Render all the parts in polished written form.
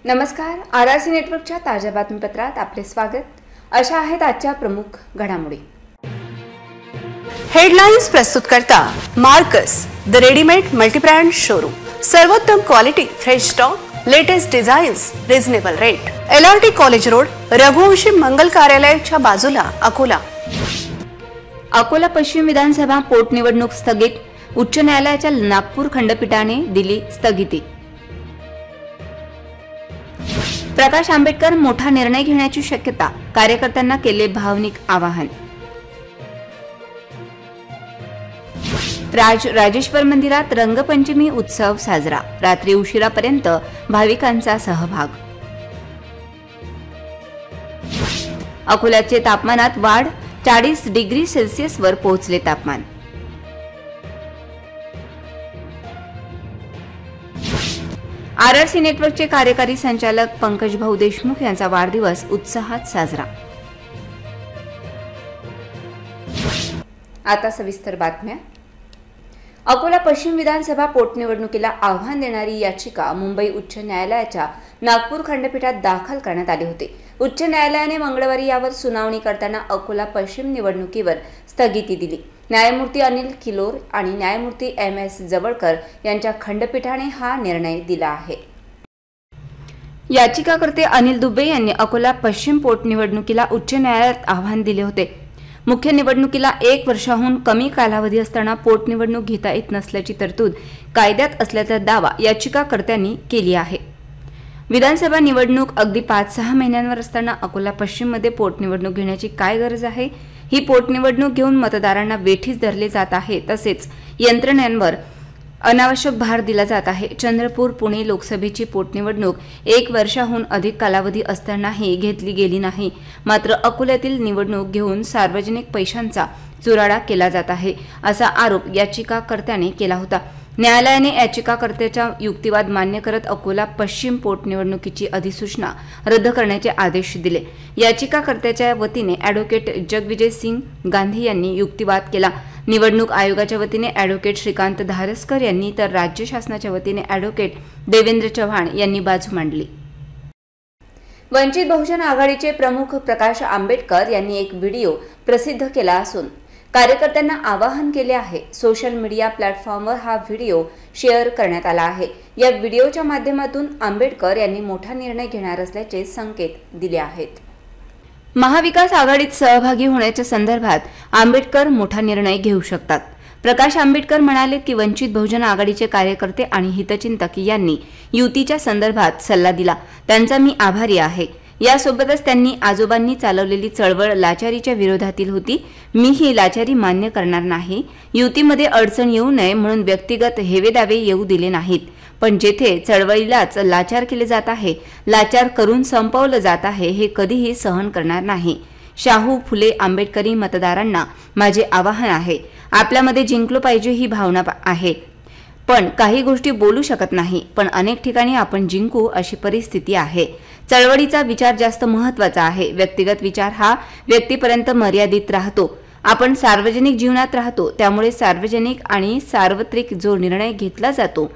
नमस्कार. आरआरसी नेटवर्कच्या ताज्या बातमीपत्रात आपले स्वागत. अशा आहेत आजच्या प्रमुख घडामोडी. हेडलाइन्स प्रस्तुत करता Marcus the readymade multibrand showroom. सर्वोत्तम quality, fresh stock, latest designs, reasonable rate. LRT college road, Raghuvanshi Mangal कार्यालयाच्या बाजूला, अकोला. अकोला पश्चिम विधानसभा पोटनिवडणूक स्थगित. उच्च न्यायालयाच्या नागपूर खंडपीठाने दिली स्थगिती. प्रकाश आंबेडकर मोठा निर्णय घेण्याची शक्यता, कार्यकर्त्यांना केले भावनिक आवाहन. राजेश्वर मंदिरात रंगपंचमी उत्सव साजरा, रात्री उशिरापर्यंत भाविकांचा सहभाग. अकोल्याचे तापमानात वाढ, 40 डिग्री सेल्सिअसवर पोहोचले तापमान. आरआरसी नेटवर्कचे कार्यकारी संचालक पंकज भाऊ देशमुख यांचा वाढदिवस उत्साहात साजरा. आता सविस्तर बातम्या. अकोला पश्चिम विधानसभा पोटनिवडणुकीला आव्हान देणारी याचिका मुंबई उच्च न्यायालयाच्या नागपूर खंडपीठात दाखल करण्यात आली होती. उच्च न्यायालयाने मंगळवारी यावर सुनावणी करताना अकोला पश्चिम निवडणुकीवर स्थगिती दिली. न्यायमूर्ती अनिल किलोर आणि न्यायमूर्ती MS जवळकर यांच्या खंडपीठाने हा निर्णय दिला आहे. याचिकाकर्ते अनिल दुबे यांनी अकोला पश्चिम पोटनिवडणुकीला उच्च न्यायालयात आव्हान दिले होते. मुख्य निवडणुकीला 1 वर्षाहून कमी कालावधी असताना पोटनिवडणूक घेता येत नसल्याची तरतूद कायद्यात असल्याचा दावा याचिकाकर्त्यांनी केली आहे. विधानसभा निवडणूक अगदी 5-6 महिन्यांवर असताना अकोला पश्चिममध्ये पोटनिवडणूक घेण्याची काय गरज आहे? ही पोटनिवडणूक घेऊन मतदारांना वेठीस धरले जात आहे. तसेच यंत्रणेवर अनावश्यक भार दिला जात आहे. चंद्रपूर पुणे लोकसभेची पोटनिवडणूक 1 वर्षाहून अधिक कालावधी असतानाही घेतली गेली नाही. मात्र अकोल्यातील निवडणूक घेऊन सार्वजनिक पैशांचा चुराडा केला जात आहे, असा आरोप याचिकाकर्त्याने केला होता. न्यायालयाने याचिकाकर्त्याचा युक्तिवाद मान्य करत अकोला पश्चिम पोटनिवडणुकीची अधिसूचना रद्द करण्याचे आदेश दिले. याचिकाकर्त्याच्या वतीने ॲडव्होकेट जगविजय सिंग गांधी यांनी युक्तिवाद केला. निवडणूक आयोगाच्या वतीने ॲडव्होकेट श्रीकांत धारसकर यांनी तर राज्य शासनाच्या वतीने ॲडव्होकेट देवेंद्र चव्हाण यांनी बाजू मांडली. वंचित बहुजन आघाडीचे प्रमुख प्रकाश आंबेडकर यांनी एक व्हिडिओ प्रसिद्ध केला असून कार्यकर्त्यांना आवाहन केले आहे. सोशल मीडिया प्लॅटफॉर्मवर हा व्हिडिओ शेअर करण्यात आला आहे. या व्हिडिओच्या माध्यमातून आंबेडकर यांनी मोठा निर्णय घेणार असल्याचे संकेत दिले आहेत. महाविकास आघाडीत सहभागी होण्याच्या संदर्भात आंबेडकर मोठा निर्णय घेऊ शकतात. प्रकाश आंबेडकर म्हणाले की वंचित बहुजन आघाडीचे कार्यकर्ते आणि हितचिंतक यांनी युतीच्या संदर्भात सल्ला दिला, त्यांचा मी आभारी आहे. यासोबतच त्यांनी आजोबांनी चालवलेली चळवळ लाचारीच्या विरोधातील होती. मी ही लाचारी मान्य करणार नाही. युतीमध्ये अडचण येऊ नये म्हणून व्यक्तिगत हेवेदावे येऊ दिले नाहीत. पण जेथे चळवळीलाच लाचार केले जात आहे, लाचार करून संपवलं जात आहे, हे कधीही सहन करणार नाही. शाहू फुले आंबेडकरी मतदारांना माझे आवाहन आहे. आपल्यामध्ये जिंकलो पाहिजे ही भावना आहे, पण काही गोष्टी बोलू शकत नाही. पण अनेक ठिकाणी आपण जिंकू अशी परिस्थिती आहे. चळवळीचा विचार जास्त महत्त्वाचा आहे. व्यक्तिगत विचार हा व्यक्तीपर्यंत मर्यादित राहतो. आपण सार्वजनिक जीवनात राहतो, त्यामुळे सार्वजनिक आणि सार्वत्रिक जो निर्णय घेतला जातो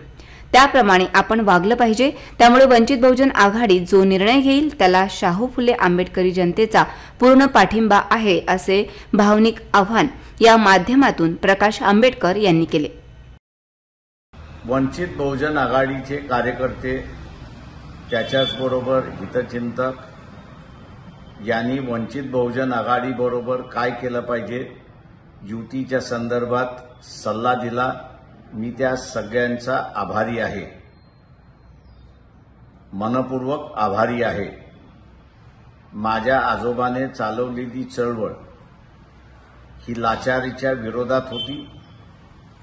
त्याप्रमाणे आपण वागलं पाहिजे. त्यामुळे वंचित बहुजन आघाडी जो निर्णय घेईल त्याला शाहू फुले आंबेडकरी जनतेचा पूर्ण पाठिंबा आहे, असे भावनिक आव्हान या माध्यमातून प्रकाश आंबेडकर यांनी केले. वंचित बहुजन आघाडीचे कार्यकर्ते, त्याच्याचबरोबर हितचिंतक यांनी वंचित बहुजन आघाडीबरोबर काय केलं पाहिजे, युतीच्या संदर्भात सल्ला दिला. मी त्या सगळ्यांचा आभारी आहे, मनपूर्वक आभारी आहे. माझ्या आजोबाने चालवलेली चळवळ ही लाचारीच्या विरोधात होती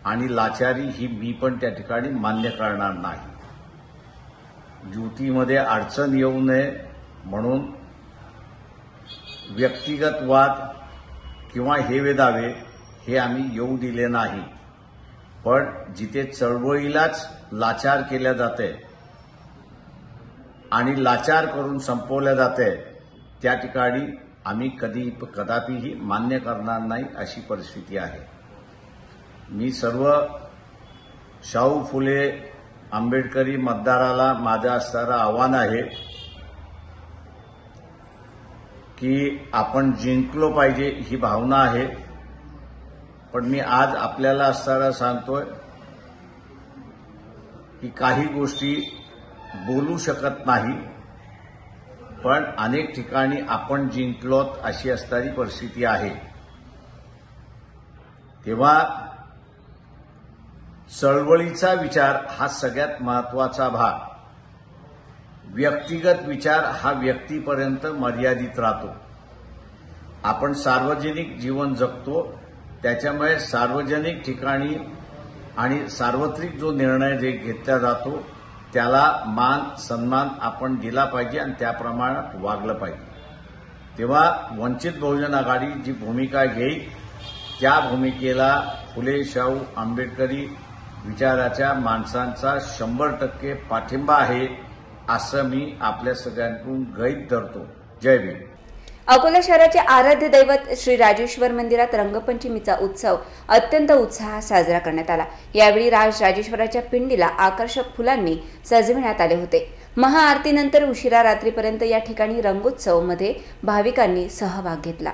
आणि लाचारी ही मी पण त्या ठिकाणी मान्य करणार नाही. युतीमध्ये अडचण येऊ नये म्हणून व्यक्तिगत वाद किंवा हेवेदावे हे आम्ही येऊ दिले नाही. पण जिथे चळवळीलाच लाचार केल्या जाते आणि लाचार करून संपवल्या जाते, त्या ठिकाणी आम्ही कदापिही मान्य करणार नाही, अशी परिस्थिती आहे. मी सर्व शाहू फुले आंबेडकरी मतदाराला माझं असणारं आव्हान आहे की आपण जिंकलो पाहिजे ही भावना आहे. पण मी आज आपल्याला असणारा सांगतोय की काही गोष्टी बोलू शकत नाही, पण अनेक ठिकाणी आपण जिंकलोत अशी असणारी परिस्थिती आहे. तेव्हा चळवळीचा विचार हा सगळ्यात महत्वाचा भाग. व्यक्तिगत विचार हा व्यक्तीपर्यंत मर्यादित राहतो. आपण सार्वजनिक जीवन जगतो, त्याच्यामुळे सार्वजनिक ठिकाणी आणि सार्वत्रिक जो निर्णय जे घेतला जातो त्याला मान सन्मान आपण दिला पाहिजे आणि त्या प्रमाणात वागलं पाहिजे. तेव्हा वंचित बहुजन आघाडी जी भूमिका घेईल त्या भूमिकेला फुले शाहू आंबेडकरी विचाराच्या माणसांचा 100% पाठिंबा आहे असं मी आपल्या सगळ्यांकडून गृहीत धरतो. जय भीम. अकोला शहराचे आराध्य दैवत श्री राजेश्वर मंदिरात रंगपंचमीचा उत्सव अत्यंत उत्साहात साजरा करण्यात आला. यावेळी राजेश्वराच्या पिंडीला आकर्षक फुलांनी सजविण्यात आले होते. महाआरतीनंतर उशिरा रात्रीपर्यंत या ठिकाणी रंगोत्सवमध्ये भाविकांनी सहभाग घेतला.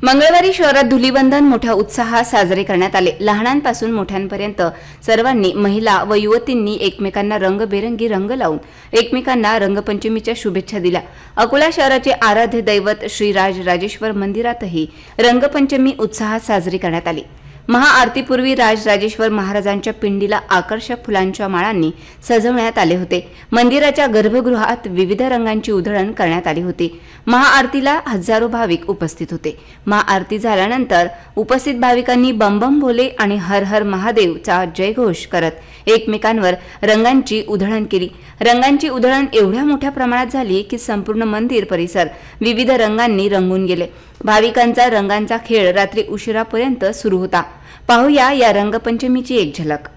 मंगळवारी शहरात धुलीवंदन मोठ्या उत्साहात साजरे करण्यात आले. लहानांपासून मोठ्यांपर्यंत सर्वांनी, महिला व युवतींनी एकमेकांना रंगबेरंगी रंग लावून एकमेकांना रंगपंचमीच्या शुभेच्छा दिल्या. अकोला शहराचे आराध्य दैवत श्री राजेश्वर मंदिरातही रंगपंचमी उत्साहात साजरी करण्यात आली. महाआरतीपूर्वी राजेश्वर महाराजांच्या पिंडीला आकर्षक फुलांच्या माळांनी सजवण्यात आले होते. मंदिराच्या गर्भगृहात विविध रंगांची उधळण करण्यात आली होती. महाआरतीला हजारो भाविक उपस्थित होते. महाआरती झाल्यानंतर उपस्थित भाविकांनी बम बम भोले आणि हर हर महादेवचा जयघोष करत एकमेकांवर रंगांची उधळण केली. रंगांची उधळण एवढ्या मोठ्या प्रमाणात झाली की संपूर्ण मंदिर परिसर विविध रंगांनी रंगून गेले. भाविकांचा रंगांचा खेळ रात्री उशिरापर्यंत सुरू होता. पाहूया या रंगपंचमीची एक झलक.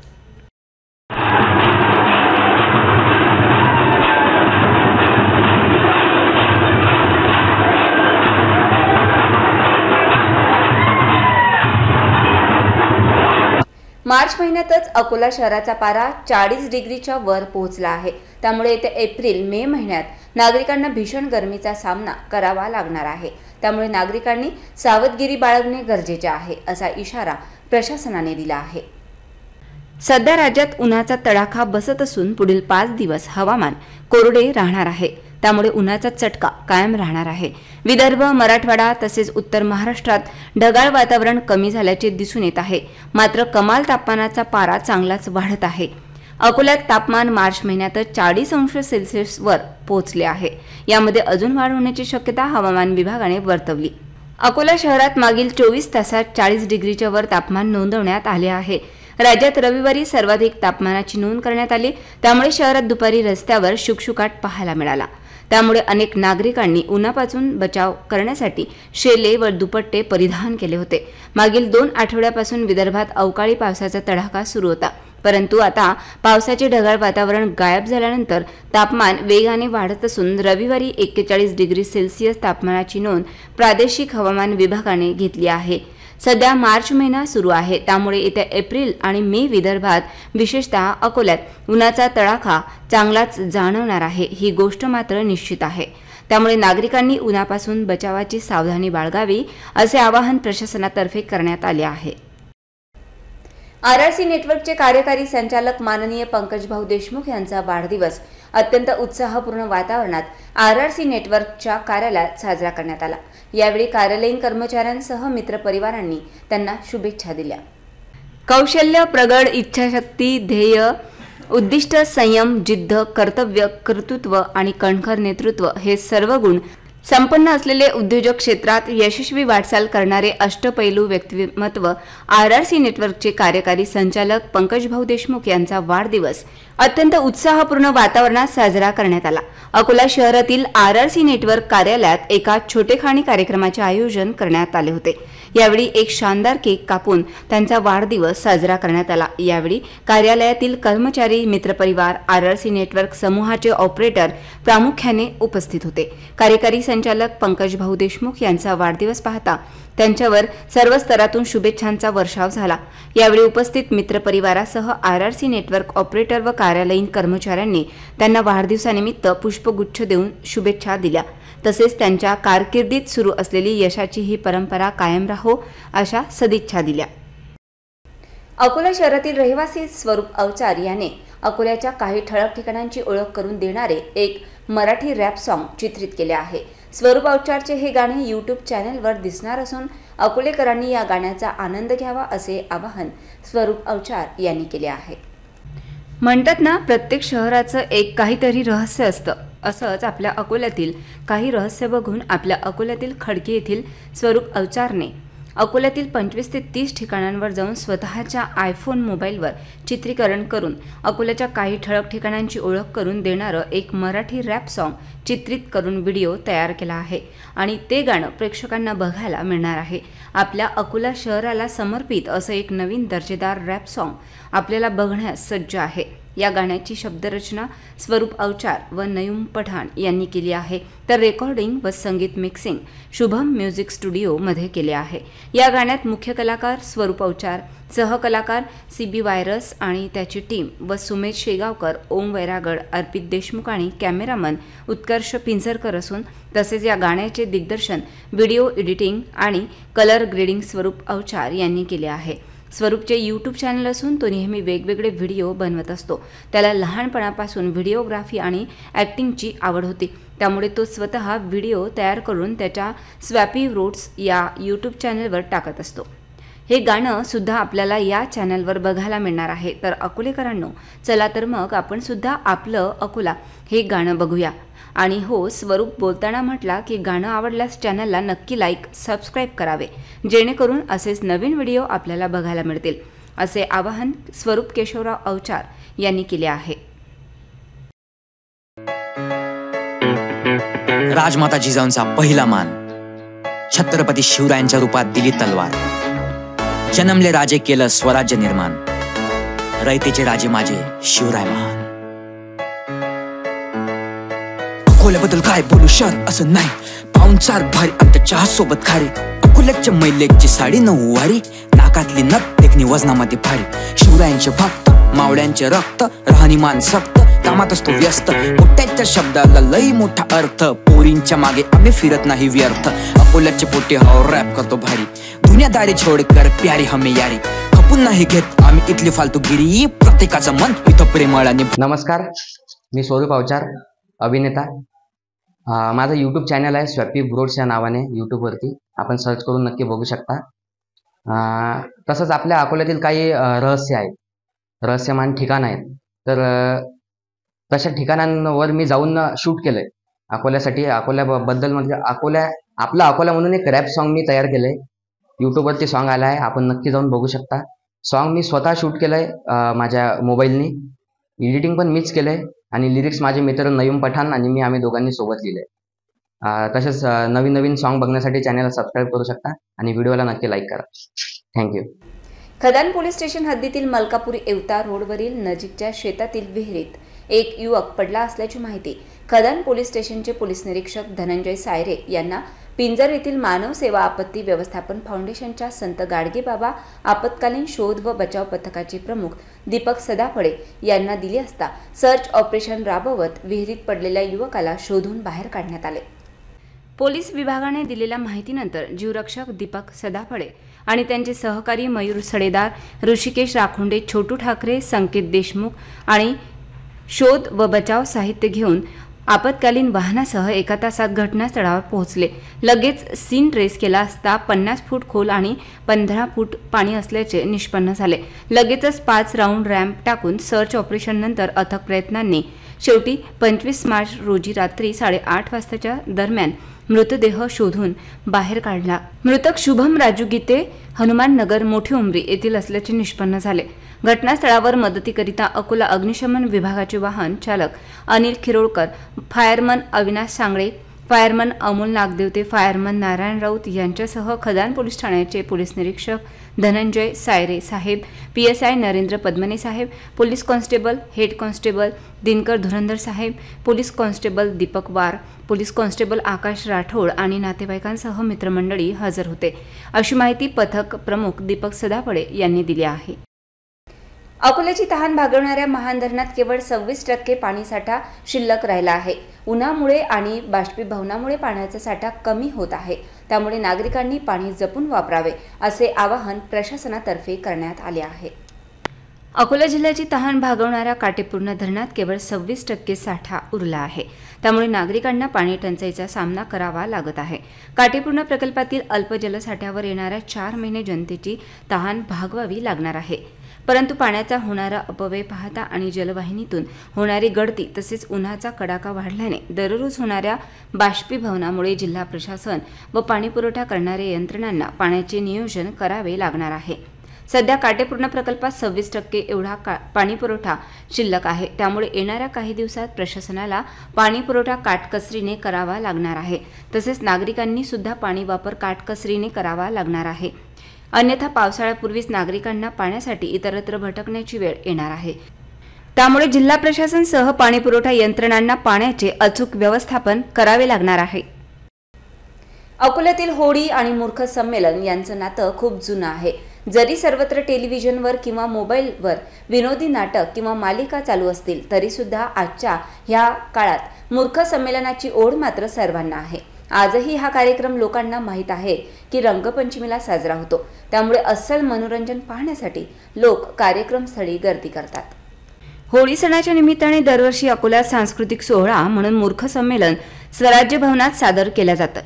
मार्च महिन्यातच अकोला शहराचा पारा 40 डिग्रीच्या वर पोहोचला आहे. त्यामुळे येत्या एप्रिल मे महिन्यात नागरिकांना भीषण गरमीचा सामना करावा लागणार आहे. त्यामुळे नागरिकांनी सावधगिरी बाळगणे गरजेचे आहे असा इशारा प्रशासनाने दिला आहे. सध्या राज्यात उन्हाचा तडाखा बसत असून पुढील 5 दिवस हवामान कोरडे राहणार आहे. त्यामुळे उन्हाचा चटका कायम राहणार आहे. विदर्भ, मराठवाडा तसेच उत्तर महाराष्ट्रात ढगाळ वातावरण कमी झाल्याचे दिसून येत आहे. मात्र कमाल तापमानाचा पारा चांगलाच वाढत आहे. अकोल्यात तापमान मार्च महिन्यातच 40 अंश सेल्सिअसवर पोहोचले आहे. यामध्ये अजून वाढ होण्याची शक्यता हवामान विभागाने वर्तवली. अकोला शहरात मागील 24 तासात 40 डिग्रीच्या वर तापमान नोंदवण्यात आले आहे. राज्यात रविवारी सर्वाधिक तापमानाची नोंद करण्यात आली. त्यामुळे शहरात दुपारी रस्त्यावर शुकशुकाट पाहायला मिळाला. त्यामुळे अनेक नागरिकांनी उन्हापासून बचाव करण्यासाठी शेले व दुपट्टे परिधान केले होते. मागील 2 आठवड्यापासून विदर्भात अवकाळी पावसाचा तडाखा सुरू होता. परंतु आता पावसाचे ढगाळ वातावरण गायब झाल्यानंतर तापमान वेगाने वाढत असून रविवारी 41 डिग्री सेल्सिअस तापमानाची नोंद प्रादेशिक हवामान विभागाने घेतली आहे. सध्या मार्च महिना सुरू आहे. त्यामुळे येत्या एप्रिल आणि मे विदर्भात विशेषतः अकोल्यात उन्हाचा तडाखा चांगलाच जाणवणार आहे. ही गोष्ट मात्र निश्चित आहे. त्यामुळे नागरिकांनी उन्हापासून बचावाची सावधानी बाळगावी असे आवाहन प्रशासनातर्फे करण्यात आले आहे. आरआरसी नेटवर्कचे कार्यकारी संचालक माननीय पंकजभाऊ देशमुख यांचा वाढदिवस अत्यंत उत्साहपूर्ण वातावरणात आरआरसी नेटवर्कच्या कार्यालयात साजरा करण्यात आला. यावेळी कार्यालयीन कर्मचाऱ्यांसह मित्रपरिवारांनी त्यांना शुभेच्छा दिल्या. कौशल्य, प्रगड इच्छाशक्ती, ध्येय, उद्दिष्ट, संयम, जिद्द, कर्तव्य, कर्तृत्व आणि कणखर नेतृत्व हे सर्व गुण संपन्न असलेले उद्योजक क्षेत्रात यशस्वी वाटचाल करणारे अष्टपैलू व्यक्तिमत्व आरआरसी नेटवर्कचे कार्यकारी संचालक पंकजभाऊ देशमुख यांचा वाढदिवस अत्यंत उत्साहपूर्ण वातावरणात साजरा करण्यात आला। अकोला शहरातील RRC नेटवर्क कार्यालयात एका छोटेखानी कार्यक्रमाचे आयोजन करण्यात आले होते। यावेळी एक शानदार केक कापून त्यांचा वाढदिवस साजरा करण्यात आला। यावेळी कार्यालयातील कर्मचारी, मित्रपरिवार, RRC नेटवर्क समूहाचे ऑपरेटर प्रामुख्याने उपस्थित होते। कार्यकारी संचालक पंकज भाऊ देशमुख यांचा वाढदिवस पाहता त्यांच्यावर सर्व स्तरातून शुभेच्छांचा वर्षाव झाला। यावेळी उपस्थित मित्रपरिवारासह RRC नेटवर्क ऑपरेटर व कार्यालयीन कर्मचाऱ्यांनी त्यांना वाढदिवसानिमित्त पुष्पगुच्छ देऊन शुभेच्छा दिल्या। तसेच त्यांच्या कारकिर्दीत सुरू असलेली यशाची ही परंपरा कायम राहो अशा सदिच्छा दिल्या। अकोला शहरातील रहिवासी स्वरूप अवचार याने अकोल्याच्या काही ठळक ठिकाणांची ओळख करून देणारे एक मराठी रॅप सॉन्ग चित्रित केले आहे। स्वरूप अवचारचे हे गाणे यूट्यूब चॅनलवर दिसणार असून अकोलेकरांनी या गाण्याचा आनंद घ्यावा असे आवाहन स्वरूप अवचार यांनी केले आहे। म्हणतात ना, प्रत्येक शहराचं एक काहीतरी रहस्य असतं। असंच आपल्या अकोल्यातील काही रहस्य बघून आपल्या अकोल्यातील खडकी येथील स्वरूप अवचारने अकोल्यातील 25 ते 30 ठिकाणांवर जाऊन स्वतःच्या आयफोन मोबाईलवर चित्रीकरण करून अकोल्याच्या काही ठळक ठिकाणांची ओळख करून देणारं एक मराठी रॅप सॉन्ग चित्रित करून व्हिडिओ तयार केला आहे आणि ते गाणं प्रेक्षकांना बघायला मिळणार आहे। आपल्या अकोला शहराला समर्पित असं एक नवीन दर्जेदार रॅप सॉन्ग आपल्याला बघण्यास सज्ज आहे। या गाण्याची शब्दरचना स्वरूप अवचार व नयूम पठाण यांनी केली आहे, तर रेकॉर्डिंग व संगीत मिक्सिंग शुभम म्युझिक स्टुडिओ मध्ये केले आहे। या गाण्यात मुख्य कलाकार स्वरूप अवचार, सहकलाकार CB व्हायरस आणि त्याची टीम व सुमेश शेगावकर, ओम वैरागड, अर्पित देशमुख आणि कॅमेरामन उत्कर्ष पिंजरकर असून तसेच या गाण्याचे दिग्दर्शन, व्हिडिओ एडिटिंग आणि कलर ग्रेडिंग स्वरूप अवचार यांनी केले आहे। स्वरूपचे यूट्यूब चॅनल असून तो नेहमी वेगवेगळे व्हिडिओ बनवत असतो। त्याला लहानपणापासून व्हिडिओग्राफी आणि ॲक्टिंगची आवड होती, त्यामुळे तो स्वतः व्हिडिओ तयार करून त्याच्या स्वॅपी रोड्स या यूट्यूब चॅनलवर टाकत असतो। हे गाणं सुद्धा आपल्याला या चॅनलवर बघायला मिळणार आहे। तर अकोलेकरांनो, चला तर मग आपण सुद्धा आपलं अकोला हे गाणं बघूया। आणि हो, स्वरूप बोलताना म्हटला की गाणं आवडल्यास चॅनलला नक्की लाईक, सबस्क्राईब करावे, जेणेकरून असेच नवीन व्हिडिओ आपल्याला बघायला मिळतील, असे आवाहन स्वरूप केशवराव अवचार यांनी केले आहे। राजमाता जिजाऊंचा पहिला मान, छत्रपती शिवरायांच्या रूपात दिली तलवार, जन्मले राजे केलं स्वराज्य निर्माण, रयतेचे राजे माझे शिवराय महान। अकोल्याबद्दल काय बोलू शहर असं नाही, पाहुणचार भारी आमच्या चहा सोबत खारी, अकोल्याच्या मैलेकची साडी नऊवारी, नाकातली नथ देखणी वजनामध्ये भारी, शिवरायांचे भक्त मावळ्यांचे रक्त, राहणीमान सक्त, कामात असतो व्यस्त, मोठ्याच्या शब्दाला लई मोठा अर्थ, पोरींच्या मागे आम्ही फिरत नाही व्यर्थ, अकोल्याचे पोटे हाव रॅप करतो भारी, दुनियादारी छोड कर प्यारी हमें यारी, खपून नाही घेत आम्ही इथली फालतूगिरी, प्रत्येकाचं मन इथं प्रेमळाने। नमस्कार, मी स्वरूप अवचार, अभिनेता। माझं यूट्यूब चॅनल आहे स्वॅपी ब्रोड्स या नावाने, यूट्यूबवरती आपण सर्च करून नक्की बघू शकता। तसंच आपल्या अकोल्यातील काही रहस्य आहेत, रहस्यमान ठिकाण आहेत, तर तशा ठिकाणांवर मी जाऊन शूट केलं आहे अकोल्यासाठी। अकोल्याबद्दल म्हणजे आपला अकोला म्हणून एक रॅप सॉन्ग मी तयार केलं आहे, यूट्यूबवरती सॉन्ग आला आहे, आपण नक्की जाऊन बघू शकता। सॉन्ग मी स्वतः शूट केलं आहे माझ्या मोबाईलनी, एडिटिंग पण मीच केलं आहे आणि लिरिक्स माझे मित्र नयूम पठाण आणि आम्ही दोघांनी सोबत लिहिले। तसेच नवीन नवीन सॉन्ग बघण्यासाठी चॅनलला सबस्क्राईब करू शकता आणि व्हिडिओला नक्की लाईक करा। थँक्यू। खदान पोलीस स्टेशन हद्दीतील मलकापूर येवता रोडवरील नजीकच्या शेतातील विहिरीत एक युवक पडला असल्याची माहिती खदान पोलीस स्टेशनचे पोलीस निरीक्षक धनंजय सायरे यांना पिंजर येथील मानव सेवा आपत्ती व्यवस्थापन फाउंडेशनच्या संत गाडगेबाबा आपत्कालीन शोध व बचाव पथकाचे प्रमुख दीपक सदाफळे यांना दिली असता सर्च ऑपरेशन राबवत विहिरीत पडलेल्या युवकाला शोधून बाहेर काढण्यात आले। पोलीस विभागाने दिलेल्या माहितीनंतर जीवरक्षक दीपक सदाफळे आणि त्यांचे सहकारी मयूर सडेदार, ऋषिकेश राखोंडे, छोटू ठाकरे, संकेत देशमुख आणि शोध व बचाव साहित्य घेऊन आपत्कालीन वाहनासह 1 तासात घटनास्थळावर पोहोचले। लगेच सीन ट्रेस केला असता 50 फूट खोल आणि 15 फूट पाणी असल्याचे निष्पन्न झाले। लगेचच 5 राऊंड रॅम्प टाकून सर्च ऑपरेशन नंतर अथक प्रयत्नांनी शेवटी 25 मार्च रोजी रात्री 8:30 वाजताच्या दरम्यान मृतदेह शोधून बाहेर काढला। मृतक शुभम राजू गीते, हनुमान नगर, मोठी उमरी येथील असल्याचे निष्पन्न झाले। घटनास्थळावर मदतीकरिता अकोला अग्निशमन विभागाचे वाहन चालक Anil Khirolkar, fireman Avinash Sangle, fireman Amol Nagdevte, fireman Narayan Raut यांच्यासह खदान पोलीस ठाण्याचे पोलीस निरीक्षक धनंजय सायरे साहेब, PSI नरेंद्र पद्मने साहेब, police constable head constable Dinkar Dhurandhar साहेब, police constable Deepak Var, police constable आकाश राठोड आणि नातेवाईकांसह मित्रमंडळी हजर होते, अशी माहिती पथक प्रमुख दीपक सदापडे यांनी दिली आहे. अकोल्याची तहान भागवणाऱ्या महान धरणात केवळ 26% पाणीसाठा शिल्लक राहिला आहे. उन्हामुळे आणि बाष्पीभवनामुळे पाण्याचा साठा कमी होत आहे. त्यामुळे नागरिकांनी पाणी जपून वापरावे असे आवाहन प्रशासनातर्फे करण्यात आले आहे. अकोला जिल्ह्याची तहान भागवणाऱ्या काटेपूर्णा धरणात केवळ 26% साठा उरला आहे. त्यामुळे नागरिकांना पाणी टंचाईचा सामना करावा लागत आहे. काटेपूर्णा प्रकल्पातील अल्प जलसाठ्यावर येणाऱ्या 4 महिने जनतेची तहान भागवावी लागणार आहे. परंतु पाण्याचा होणारा अपव्यय पाहता आणि जलवाहिनीतून होणारी गळती तसेच उन्हाचा कडाका वाढल्याने दररोज होणाऱ्या बाष्पीभवनामुळे जिल्हा प्रशासन व पाणीपुरवठा करणाऱ्या यंत्रणांना पाण्याचे नियोजन करावे लागणार आहे. सध्या काटेपूर्णा प्रकल्पात 26% एवढा पाणीपुरवठा शिल्लक आहे. त्यामुळे येणाऱ्या काही दिवसात प्रशासनाला पाणीपुरवठा काटकसरीने करावा लागणार आहे. तसेच नागरिकांनी सुद्धा पाणी वापर काटकसरीने करावा लागणार आहे. अन्यथा पावसाळ्यापूर्वीच नागरिकांना पाण्यासाठी इतरत्र भटकण्याची वेळ येणार आहे. त्यामुळे जिल्हा प्रशासनासह पाणीपुरवठा यंत्रणांना पाण्याचे अचूक व्यवस्थापन करावे लागणार आहे. अकोल्यातील होळी आणि मूर्ख संमेलन यांचं नातं खूप जुनं आहे. जरी सर्वत्र टेलिव्हिजनवर किंवा मोबाईलवर विनोदी नाटक किंवा मालिका चालू असतील तरी सुद्धा आजच्या ह्या काळात मूर्ख संमेलनाची ओढ मात्र सर्वांना आहे. आजही हा कार्यक्रम लोकांना माहीत आहे की रंगपंचमीला साजरा होतो. त्यामुळे अस्सल मनोरंजन पाहण्यासाठी लोक कार्यक्रमस्थळी गर्दी करतात. होळी सणाच्या निमित्ताने दरवर्षी अकोल्यात सांस्कृतिक सोहळा म्हणून मूर्ख संमेलन स्वराज्य भवनात सादर केलं जातं.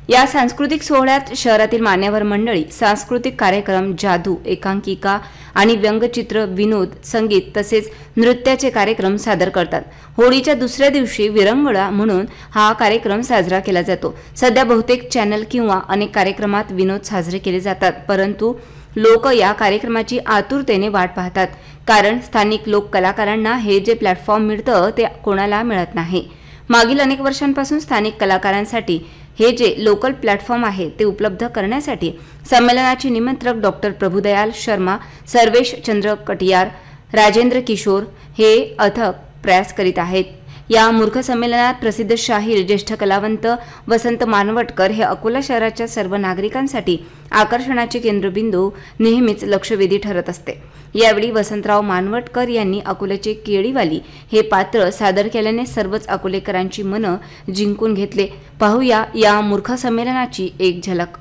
या सांस्कृतिक सोहळ्यात शहरातील मान्यवर मंडळी सांस्कृतिक कार्यक्रम, जादू, एकांकिका आणि व्यंगचित्र, विनोद, संगीत तसेच नृत्याचे कार्यक्रम सादर करतात. होळीच्या दुसऱ्या दिवशी विरंगुळा म्हणून हा कार्यक्रम साजरा केला जातो. सध्या बहुतेक चॅनल किंवा अनेक कार्यक्रमात विनोद साजरे केले जातात, परंतु लोक या कार्यक्रमाची आतुरतेने वाट पाहतात. कारण स्थानिक लोक कलाकारांना हे जे प्लॅटफॉर्म मिळतं ते कोणाला मिळत नाही. मागील अनेक वर्षांपासून स्थानिक कलाकारांसाठी हे जे लोकल प्लॅटफॉर्म आहे ते उपलब्ध करण्यासाठी संमेलनाचे निमंत्रक डॉक्टर प्रभुदयाल शर्मा, सर्वेश चंद्र कटियार, राजेंद्र किशोर हे अथक प्रयास करीत आहेत. या मूर्ख संमेलनात प्रसिद्ध शाहीर, ज्येष्ठ कलावंत वसंत मानवटकर हे अकोला शहराच्या सर्व नागरिकांसाठी आकर्षणाचे केंद्रबिंदू नेहमीच लक्षवेधी ठरत असते. यावेळी वसंतराव मानवटकर यांनी अकोल्याचे केळीवाली हे पात्र सादर केल्याने सर्वच अकोलेकरांची मनं जिंकून घेतले. पाहूया या मूर्ख संमेलनाची एक झलक.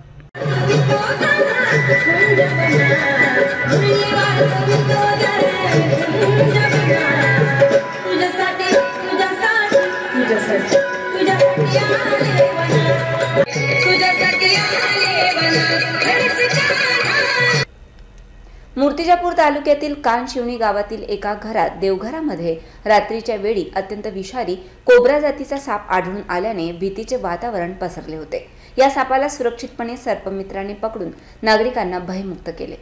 मूर्तिजापूर तालुक्यातील कानशिवणी गावातील एका घरात देवघरामध्ये रात्रीच्या वेळी अत्यंत विषारी कोब्रा जातीचा साप आढळून आल्याने भीतीचे वातावरण पसरले होते. या सापाला सुरक्षितपणे सर्पमित्राने पकडून नागरिकांना भयमुक्त केले.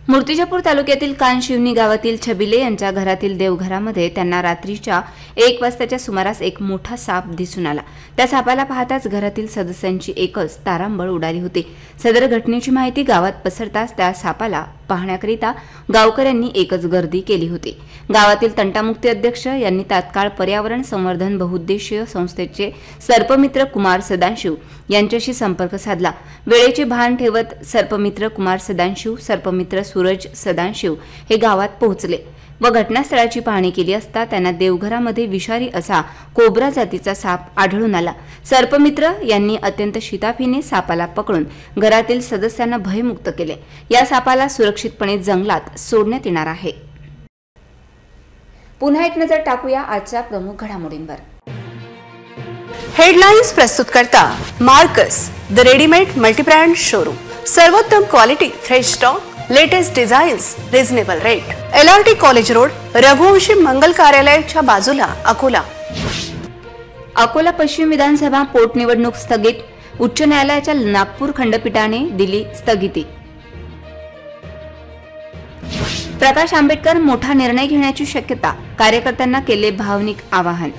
मूर्तिजापूर तालुक्यातील कानशिवणी गावातील छबिले यांच्या घरातील देवघरामध्ये त्यांना रात्रीच्या 1 वाजताच्या सुमारास एक मोठा साप दिसून आला. त्या सापाला पाहताच घरातील सदस्यांची एकच तारांबळ उडाली होती. सदर घटनेची माहिती गावात पसरताच त्या सापाला पाहण्याकरिता गावकऱ्यांनी एकच गर्दी केली होती. गावातील तंटामुक्ती अध्यक्ष यांनी तात्काळ पर्यावरण संवर्धन बहुउद्देशीय संस्थेचे सर्पमित्र कुमार सदाशिव यांच्याशी संपर्क साधला. वेळेचे भान ठेवत सर्पमित्र कुमार सदाशिव, सर्पमित्र सूरज सदाशिव हे गावात पोहोचले व घटनास्थळाची पाहणी केली असता त्यांना देवघरामध्ये विषारी असा कोब्रा जातीचा साप आढळून आला. सर्पमित्र यांनी अत्यंत शिताफीने सापाला पकडून घरातील सदस्यांना भयमुक्त केले. या सापाला सुरक्षितपणे जंगलात सोडण्यात येणार आहे. पुन्हा एक नजर टाकूया आजच्या प्रमुख घडामोडींवर. हेडलाइन्स प्रस्तुत करता Marcus the readymade multibrand showroom. सर्वोत्तम quality, fresh stock, latest designs, reasonable rate. LRT college road, Raghuvanshi Mangal कार्यालयाच्या बाजूला, अकोला. अकोला पश्चिम विधानसभा पोटनिवडणूक स्थगित. उच्च न्यायालयाच्या नागपूर खंडपीठाने दिली स्थगिती. प्रकाश आंबेडकर मोठा निर्णय घेण्याची शक्यता, कार्यकर्त्यांना केले भावनिक आवाहन.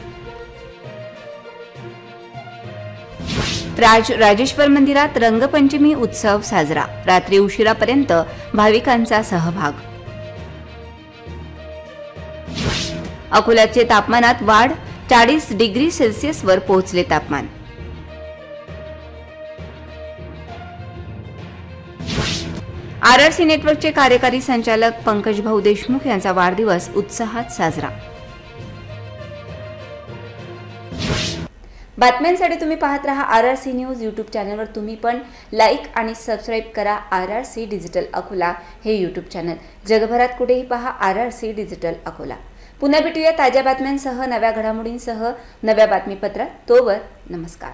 राजेश्वर मंदिरात रंगपंचमी उत्सव साजरा, रात्री उशिरापर्यंत भाविकांचा सहभाग. अकोल्याचे तापमानात वाढ, 40 डिग्री सेल्सिअसवर पोहोचले तापमान. आरआरसी नेटवर्कचे कार्यकारी संचालक पंकज भाऊ देशमुख यांचा वाढदिवस उत्साहात साजरा. बातम्यांसाठी तुम्ही पाहत रहा आरआरसी न्यूज. यूट्यूब चॅनलवर तुम्ही पण लाईक आणि सबस्क्राईब करा आरआरसी डिजिटल अकोला हे यूट्यूब चॅनल. जगभरात कुठेही पहा आरआरसी डिजिटल अकोला. पुन्हा भेटूया ताज्या बातम्यांसह, नव्या घडामोडींसह, नव्या बातमीपत्रात. तोवर नमस्कार.